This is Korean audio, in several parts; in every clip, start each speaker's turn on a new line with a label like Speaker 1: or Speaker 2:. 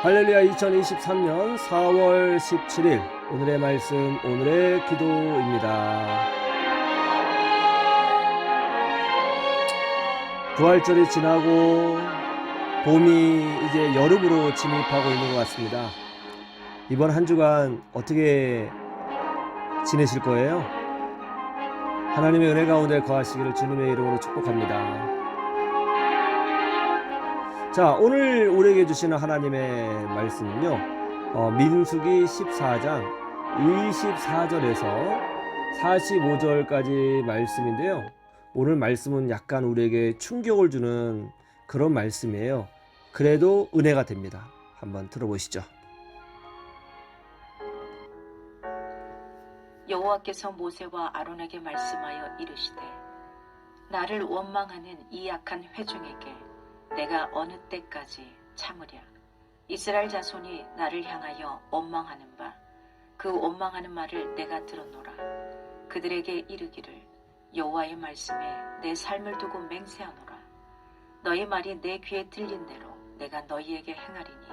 Speaker 1: 할렐루야. 2023년 4월 17일 오늘의 말씀, 오늘의 기도입니다. 부활절이 지나고 봄이 이제 여름으로 진입하고 있는 것 같습니다. 이번 한 주간 어떻게 지내실 거예요? 하나님의 은혜 가운데 거하시기를 주님의 이름으로 축복합니다. 자, 오늘 우리에게 주시는 하나님의 말씀은요, 민수기 14장 24절에서 45절까지 말씀인데요. 오늘 말씀은 약간 우리에게 충격을 주는 그런 말씀이에요. 그래도 은혜가 됩니다. 한번 들어보시죠.
Speaker 2: 여호와께서 모세와 아론에게 말씀하여 이르시되, 나를 원망하는 이 악한 회중에게 내가 어느 때까지 참으랴. 이스라엘 자손이 나를 향하여 원망하는 바 그 원망하는 말을 내가 들었노라. 그들에게 이르기를, 여호와의 말씀에 내 삶을 두고 맹세하노라. 너희 말이 내 귀에 들린 대로 내가 너희에게 행하리니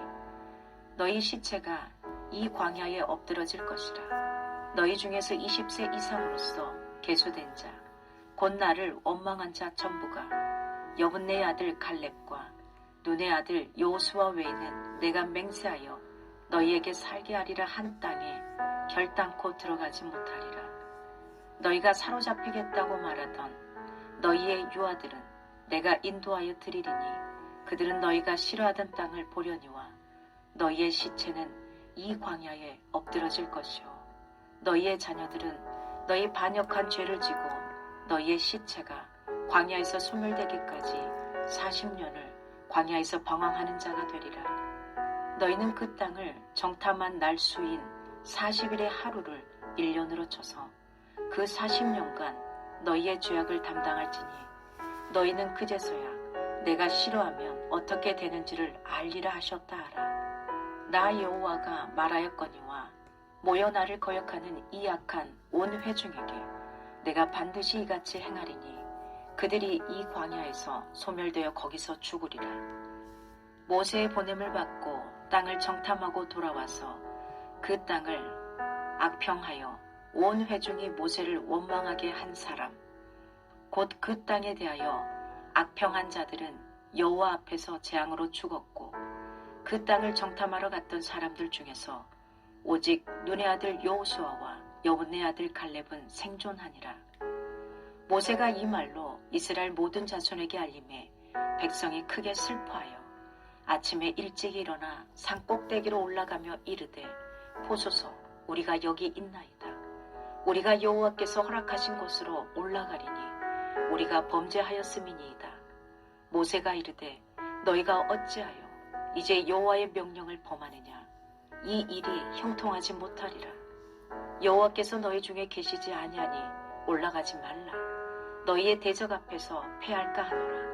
Speaker 2: 너희 시체가 이 광야에 엎드러질 것이라. 너희 중에서 20세 이상으로서 계수된 자 곧 나를 원망한 자 전부가 여분네의 아들 갈렙과 눈의 아들 여호수아 외에는 내가 맹세하여 너희에게 살게 하리라 한 땅에 결단코 들어가지 못하리라. 너희가 사로잡히겠다고 말하던 너희의 유아들은 내가 인도하여 드리리니 그들은 너희가 싫어하던 땅을 보려니와 너희의 시체는 이 광야에 엎드러질 것이요 너희의 자녀들은 너희 반역한 죄를 지고 너희의 시체가 광야에서 소멸되기까지 40년을 광야에서 방황하는 자가 되리라. 너희는 그 땅을 정탐한 날 수인 40일의 하루를 1년으로 쳐서 그 40년간 너희의 죄악을 담당할지니 너희는 그제서야 내가 싫어하면 어떻게 되는지를 알리라 하셨다 하라. 나 여호와가 말하였거니와 모여 나를 거역하는 이 악한 온 회중에게 내가 반드시 이같이 행하리니 그들이 이 광야에서 소멸되어 거기서 죽으리라. 모세의 보냄을 받고 땅을 정탐하고 돌아와서 그 땅을 악평하여 온 회중이 모세를 원망하게 한 사람 곧 그 땅에 대하여 악평한 자들은 여호와 앞에서 재앙으로 죽었고 그 땅을 정탐하러 갔던 사람들 중에서 오직 눈의 아들 여호수아와 여분네 아들 갈렙은 생존하니라. 모세가 이 말로 이스라엘 모든 자손에게 알림해 백성이 크게 슬퍼하여 아침에 일찍 일어나 산 꼭대기로 올라가며 이르되, 보소서, 우리가 여기 있나이다. 우리가 여호와께서 허락하신 곳으로 올라가리니 우리가 범죄하였음이니이다. 모세가 이르되, 너희가 어찌하여 이제 여호와의 명령을 범하느냐. 이 일이 형통하지 못하리라. 여호와께서 너희 중에 계시지 아니하니 올라가지 말라. 너희의 대적 앞에서 패할까 하노라.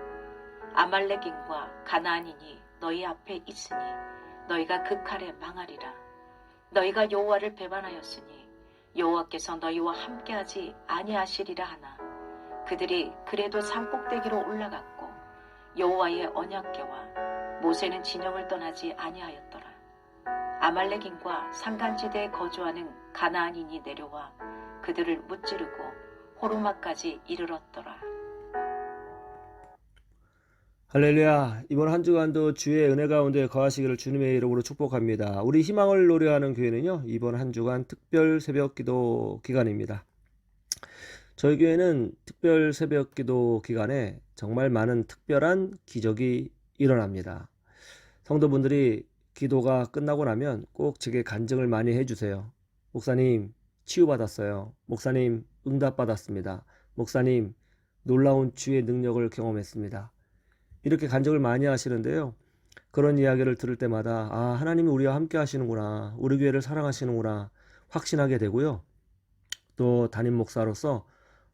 Speaker 2: 아말렉인과 가나안인이 너희 앞에 있으니 너희가 그 칼에 망하리라. 너희가 여호와를 배반하였으니 여호와께서 너희와 함께하지 아니하시리라 하나 그들이 그래도 산 꼭대기로 올라갔고 여호와의 언약궤와 모세는 진영을 떠나지 아니하였더라. 아말렉인과 산간지대에 거주하는 가나안인이 내려와 그들을 무찌르고 호르마까지 이르렀더라.
Speaker 1: 할렐루야. 이번 한 주간도 주의 은혜 가운데 거하시기를 주님의 이름으로 축복합니다. 우리 희망을 노래하는 교회는요, 이번 한 주간 특별 새벽 기도 기간입니다. 저희 교회는 특별 새벽 기도 기간에 정말 많은 특별한 기적이 일어납니다. 성도분들이 기도가 끝나고 나면 꼭 제게 간증을 많이 해주세요. 목사님, 치유받았어요. 목사님, 응답받았습니다. 목사님, 놀라운 주의 능력을 경험했습니다. 이렇게 간증을 많이 하시는데요. 그런 이야기를 들을 때마다 하나님이 우리와 함께 하시는구나, 우리 교회를 사랑하시는구나 확신하게 되고요. 또 담임 목사로서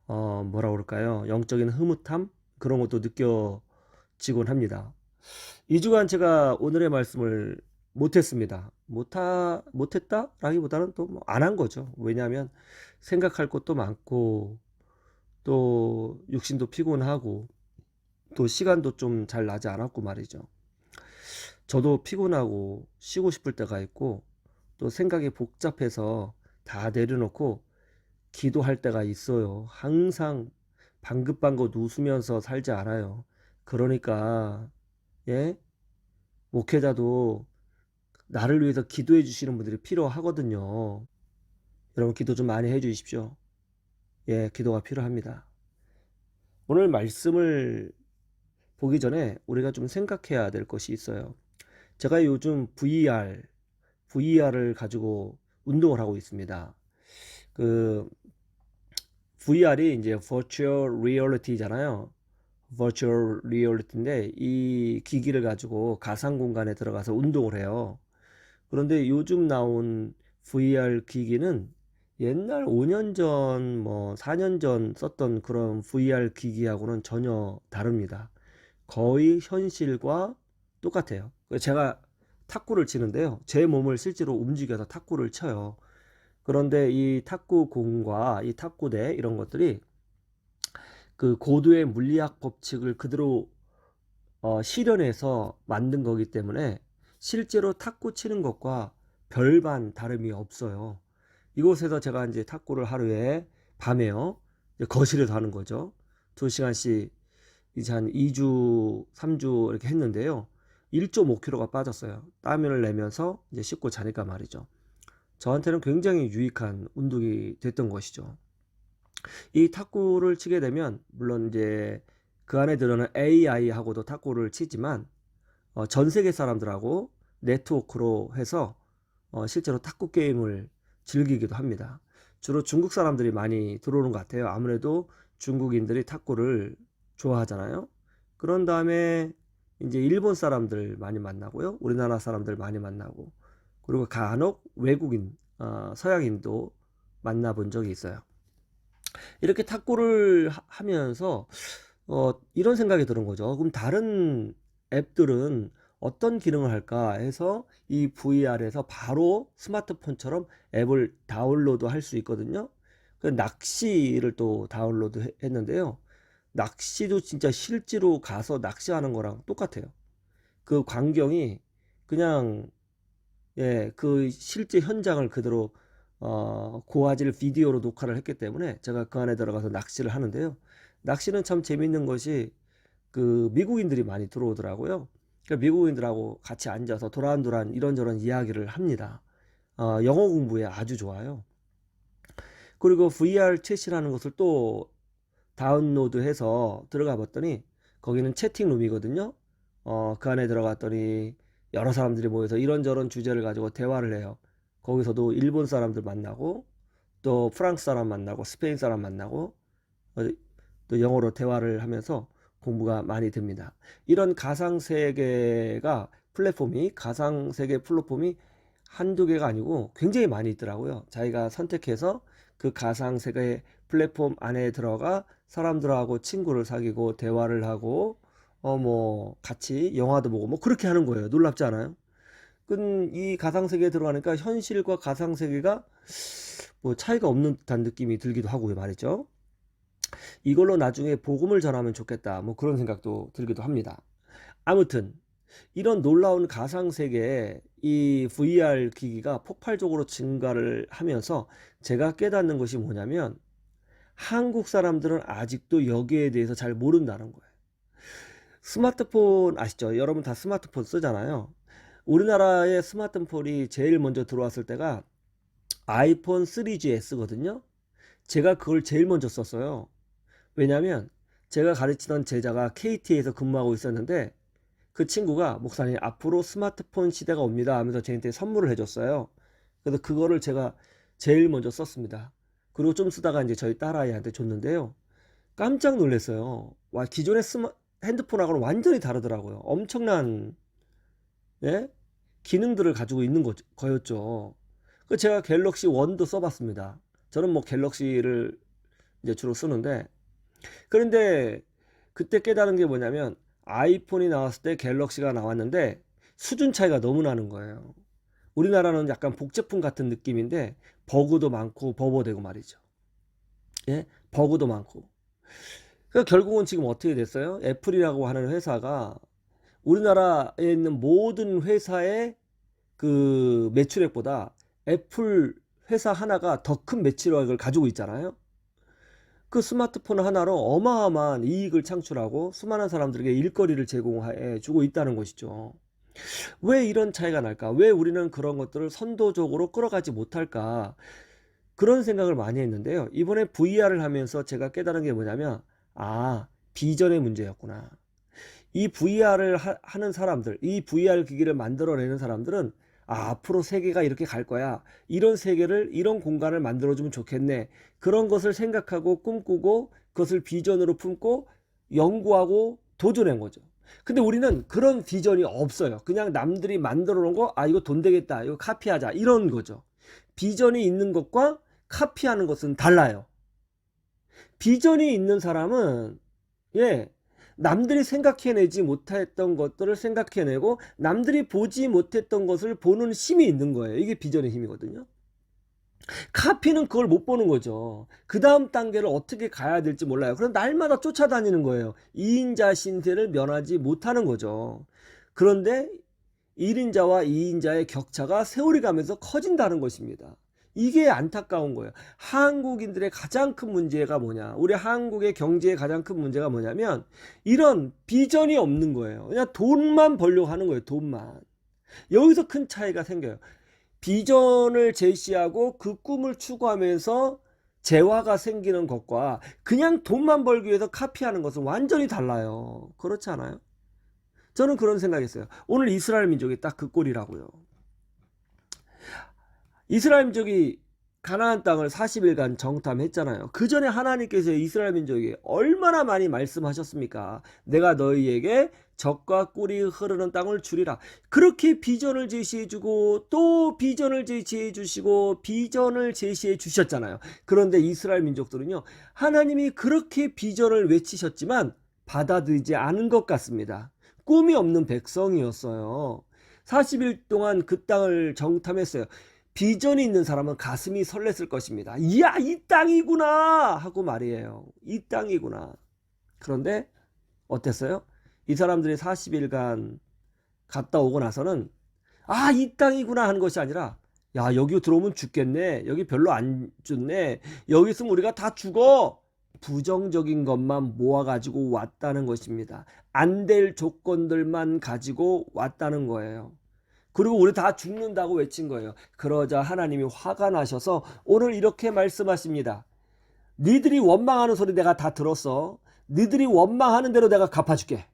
Speaker 1: 뭐라 그럴까요? 영적인 흐뭇함 그런 것도 느껴지곤 합니다. 2주간 제가 오늘의 말씀을 못했습니다. 못했다라기보다는 또 안 한 거죠. 왜냐하면 생각할 것도 많고 또 육신도 피곤하고 또 시간도 좀 잘 나지 않았고 말이죠. 저도 피곤하고 쉬고 싶을 때가 있고 또 생각이 복잡해서 다 내려놓고 기도할 때가 있어요. 항상 방긋방긋 웃으면서 살지 않아요. 그러니까 예? 목회자도 나를 위해서 기도해 주시는 분들이 필요하거든요. 여러분 기도 좀 많이 해 주십시오. 예, 기도가 필요합니다. 오늘 말씀을 보기 전에 우리가 좀 생각해야 될 것이 있어요. 제가 요즘 VR을 가지고 운동을 하고 있습니다. 그 VR이 이제 Virtual Reality잖아요. Virtual Reality인데 이 기기를 가지고 가상 공간에 들어가서 운동을 해요. 그런데 요즘 나온 VR 기기는 옛날 5년 전, 뭐 4년 전 썼던 그런 VR 기기하고는 전혀 다릅니다. 거의 현실과 똑같아요. 제가 탁구를 치는데요. 제 몸을 실제로 움직여서 탁구를 쳐요. 그런데 이 탁구공과 이 탁구대 이런 것들이 그 고도의 물리학 법칙을 그대로 실현해서 만든 거기 때문에 실제로 탁구 치는 것과 별반 다름이 없어요. 이곳에서 제가 이제 탁구를 하루에 밤에요. 이제 거실에서 하는 거죠. 2시간씩 이제 한 2주, 3주 이렇게 했는데요. 1.5kg가 빠졌어요. 땀을 내면서 이제 씻고 자니까 말이죠. 저한테는 굉장히 유익한 운동이 됐던 것이죠. 이 탁구를 치게 되면 물론 이제 그 안에 들어는 AI하고도 탁구를 치지만 전 세계 사람들하고 네트워크로 해서 실제로 탁구 게임을 즐기기도 합니다. 주로 중국 사람들이 많이 들어오는 것 같아요. 아무래도 중국인들이 탁구를 좋아하잖아요. 그런 다음에 이제 일본 사람들 많이 만나고요. 우리나라 사람들 많이 만나고 그리고 간혹 외국인, 서양인도 만나본 적이 있어요. 이렇게 탁구를 하면서 이런 생각이 드는 거죠. 그럼 다른 앱들은 어떤 기능을 할까 해서 이 VR에서 바로 스마트폰처럼 앱을 다운로드 할 수 있거든요. 그 낚시를 또 다운로드 했는데요. 낚시도 진짜 실제로 가서 낚시하는 거랑 똑같아요. 그 광경이 그냥 예, 그 실제 현장을 그대로 고화질 비디오로 녹화를 했기 때문에 제가 그 안에 들어가서 낚시를 하는데요. 낚시는 참 재밌는 것이 그 미국인들이 많이 들어오더라고요. 그러니까 미국인들하고 같이 앉아서 도란도란 이런저런 이야기를 합니다. 영어 공부에 아주 좋아요. 그리고 VR 챗이라는 것을 또 다운로드해서 들어가 봤더니 거기는 채팅룸이거든요. 그 안에 들어갔더니 여러 사람들이 모여서 이런저런 주제를 가지고 대화를 해요. 거기서도 일본 사람들 만나고 또 프랑스 사람 만나고 스페인 사람 만나고 또 영어로 대화를 하면서 공부가 많이 됩니다. 이런 가상세계 플랫폼이 한두 개가 아니고 굉장히 많이 있더라고요. 자기가 선택해서 그 가상세계 플랫폼 안에 들어가 사람들하고 친구를 사귀고 대화를 하고 뭐 같이 영화도 보고 뭐 그렇게 하는 거예요. 놀랍지 않아요? 이 가상세계에 들어가니까 현실과 가상세계가 뭐 차이가 없는 듯한 느낌이 들기도 하고 말이죠. 이걸로 나중에 복음을 전하면 좋겠다. 뭐 그런 생각도 들기도 합니다. 아무튼 이런 놀라운 가상세계에 이 VR 기기가 폭발적으로 증가를 하면서 제가 깨닫는 것이 뭐냐면 한국 사람들은 아직도 여기에 대해서 잘 모른다는 거예요. 스마트폰 아시죠? 여러분 다 스마트폰 쓰잖아요. 우리나라에 스마트폰이 제일 먼저 들어왔을 때가 아이폰 3GS거든요. 제가 그걸 제일 먼저 썼어요. 왜냐면 제가 가르치던 제자가 KT에서 근무하고 있었는데 그 친구가 목사님 앞으로 스마트폰 시대가 옵니다 하면서 저한테 선물을 해줬어요. 그래서 그거를 제가 제일 먼저 썼습니다. 그리고 좀 쓰다가 이제 저희 딸아이한테 줬는데요. 깜짝 놀랐어요. 와, 기존의 핸드폰하고는 완전히 다르더라고요. 엄청난 예? 기능들을 가지고 있는 거였죠. 그 제가 갤럭시 1도 써봤습니다. 저는 뭐 갤럭시를 이제 주로 쓰는데 그런데 그때 깨달은 게 뭐냐면 아이폰이 나왔을 때 갤럭시가 나왔는데 수준 차이가 너무 나는 거예요. 우리나라는 약간 복제품 같은 느낌인데 버그도 많고 버버되고 말이죠. 예? 버그도 많고. 그러니까 결국은 지금 어떻게 됐어요? 애플이라고 하는 회사가 우리나라에 있는 모든 회사의 그 매출액보다 애플 회사 하나가 더 큰 매출액을 가지고 있잖아요. 그 스마트폰 하나로 어마어마한 이익을 창출하고 수많은 사람들에게 일거리를 제공해 주고 있다는 것이죠. 왜 이런 차이가 날까? 왜 우리는 그런 것들을 선도적으로 끌어가지 못할까? 그런 생각을 많이 했는데요. 이번에 VR을 하면서 제가 깨달은 게 뭐냐면, 아, 비전의 문제였구나. 이 VR을 하는 사람들, 이 VR 기기를 만들어내는 사람들은 앞으로 세계가 이렇게 갈 거야. 이런 세계를, 이런 공간을 만들어주면 좋겠네. 그런 것을 생각하고 꿈꾸고 그것을 비전으로 품고 연구하고 도전한 거죠. 근데 우리는 그런 비전이 없어요. 그냥 남들이 만들어 놓은 거, 아, 이거 돈 되겠다. 이거 카피하자. 이런 거죠. 비전이 있는 것과 카피하는 것은 달라요. 비전이 있는 사람은, 예, 남들이 생각해내지 못했던 것들을 생각해내고 남들이 보지 못했던 것을 보는 힘이 있는 거예요. 이게 비전의 힘이거든요. 카피는 그걸 못 보는 거죠. 그 다음 단계를 어떻게 가야 될지 몰라요. 그럼 날마다 쫓아다니는 거예요. 2인자 신세를 면하지 못하는 거죠. 그런데 1인자와 2인자의 격차가 세월이 가면서 커진다는 것입니다. 이게 안타까운 거예요. 한국인들의 가장 큰 문제가 뭐냐? 우리 한국의 경제의 가장 큰 문제가 뭐냐면 이런 비전이 없는 거예요. 그냥 돈만 벌려고 하는 거예요. 돈만. 여기서 큰 차이가 생겨요. 비전을 제시하고 그 꿈을 추구하면서 재화가 생기는 것과 그냥 돈만 벌기 위해서 카피하는 것은 완전히 달라요. 그렇지 않아요? 저는 그런 생각했어요. 오늘 이스라엘 민족이 딱 그 꼴이라고요. 이스라엘 민족이 가나안 땅을 40일간 정탐했잖아요. 그 전에 하나님께서 이스라엘 민족에게 얼마나 많이 말씀하셨습니까? 내가 너희에게 젖과 꿀이 흐르는 땅을 주리라. 그렇게 비전을 제시해주고 또 비전을 제시해주시고 비전을 제시해 주셨잖아요. 그런데 이스라엘 민족들은요, 하나님이 그렇게 비전을 외치셨지만 받아들이지 않은 것 같습니다. 꿈이 없는 백성이었어요. 40일 동안 그 땅을 정탐했어요. 비전이 있는 사람은 가슴이 설렜을 것입니다. 이야, 이 땅이구나 하고 말이에요. 이 땅이구나. 그런데 어땠어요? 이 사람들이 40일간 갔다 오고 나서는 아, 이 땅이구나 하는 것이 아니라 야, 여기 들어오면 죽겠네. 여기 별로 안 좋네. 여기 있으면 우리가 다 죽어. 부정적인 것만 모아가지고 왔다는 것입니다. 안 될 조건들만 가지고 왔다는 거예요. 그리고 우리 다 죽는다고 외친 거예요. 그러자 하나님이 화가 나셔서 오늘 이렇게 말씀하십니다. 니들이 원망하는 소리 내가 다 들었어. 니들이 원망하는 대로 내가 갚아줄게.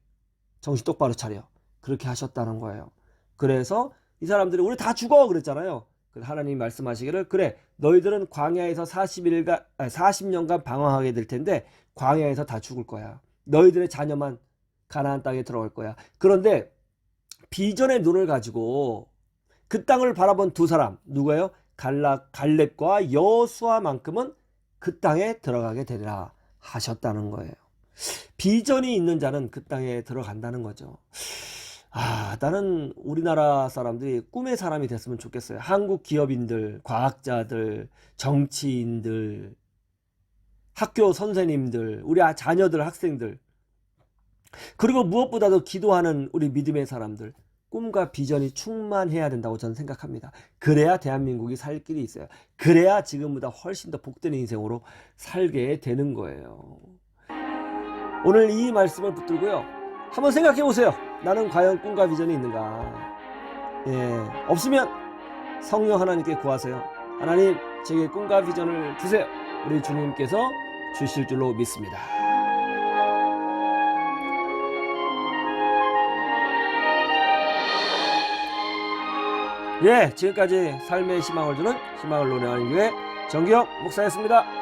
Speaker 1: 정신 똑바로 차려. 그렇게 하셨다는 거예요. 그래서 이 사람들이 우리 다 죽어 그랬잖아요. 하나님이 말씀하시기를 그래, 너희들은 광야에서 40년간 방황하게 될 텐데 광야에서 다 죽을 거야. 너희들의 자녀만 가나안 땅에 들어갈 거야. 그런데 비전의 눈을 가지고 그 땅을 바라본 두 사람, 누구예요? 갈렙과 여수아만큼은 그 땅에 들어가게 되리라 하셨다는 거예요. 비전이 있는 자는 그 땅에 들어간다는 거죠. 아, 나는 우리나라 사람들이 꿈의 사람이 됐으면 좋겠어요. 한국 기업인들, 과학자들, 정치인들, 학교 선생님들, 우리 자녀들, 학생들, 그리고 무엇보다도 기도하는 우리 믿음의 사람들, 꿈과 비전이 충만해야 된다고 저는 생각합니다. 그래야 대한민국이 살 길이 있어요. 그래야 지금보다 훨씬 더 복된 인생으로 살게 되는 거예요. 오늘 이 말씀을 붙들고요, 한번 생각해 보세요. 나는 과연 꿈과 비전이 있는가? 예, 없으면 성령 하나님께 구하세요. 하나님, 제게 꿈과 비전을 주세요. 우리 주님께서 주실 줄로 믿습니다. 예, 지금까지 삶의 희망을 주는 희망을 노래하는 교회 정기영 목사였습니다.